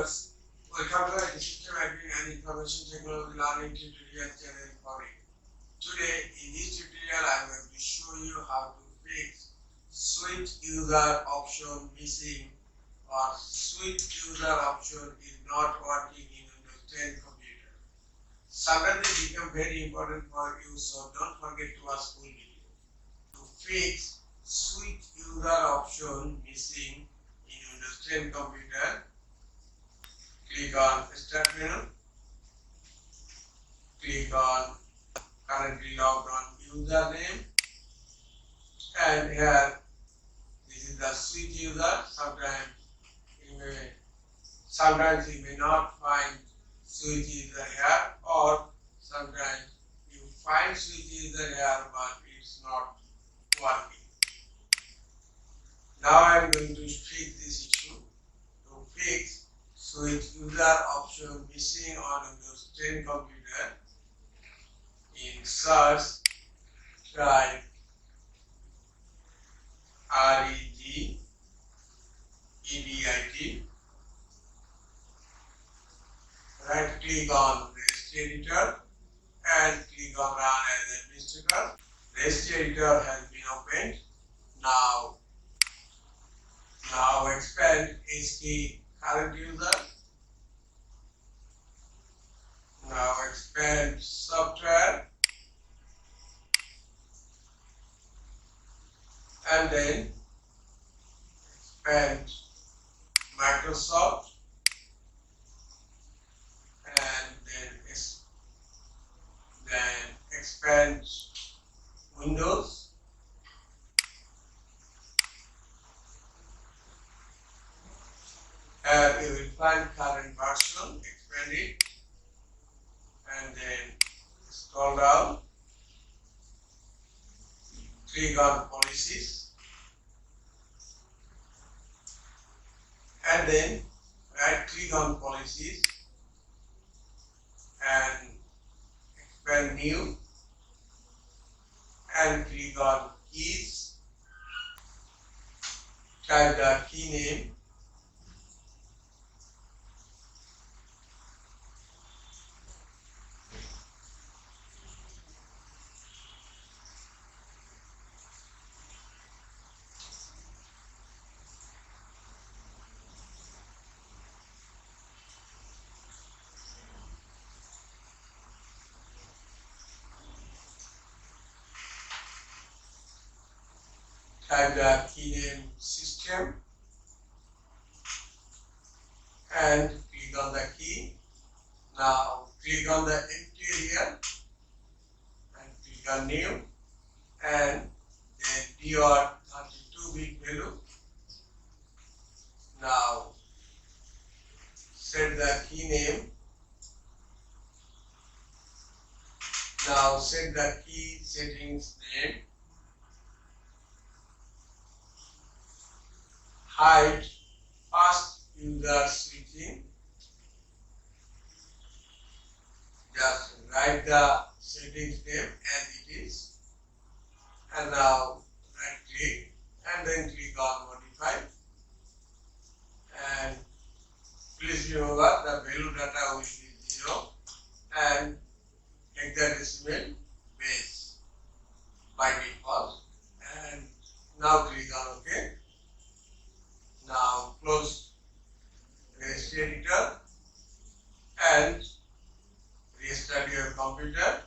viewers, welcome to the System Admin and Information Technology Learning tutorial channel for you. Today, in this tutorial, I am going to show you how to fix switch user option missing or switch user option is not working in Windows 10 computer. Sometimes they become very important for you, so don't forget to watch full video. To fix switch user option missing in Windows 10 computer, click on Start menu, click on currently logged on username, and here this is the switch user. Sometimes you may not find switch user here, or sometimes you find switch user here but it's not working. Now I am going to fix this issue. To fix switch user option missing on Windows 10 computer, in search type RHCSV, right click on REST editor and click on run as administrator. REST editor has been opened. Now expand HT current user. Now expand software and then expand Microsoft and then expand Windows. You will find current version, expand it and then scroll down, click on policies and then right click on policies and expand new and click on keys, type the key name system and click on the key. Now click on the empty area and click on new and then your 32-bit value. Now set the key name. Now set the key settings name. Hide first user switching. Just write the settings name as it is. And now right click and then click on modify. And please remember the value data will be 0 and hexadecimal base by default. And now click on OK. Now close REST editor and restart your computer.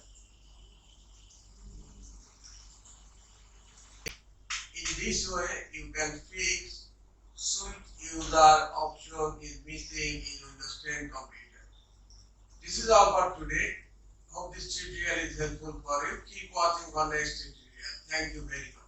In this way, you can fix switch user option is missing in Windows 10 computer. This is all for today. Hope this tutorial is helpful for you. Keep watching for next tutorial. Thank you very much.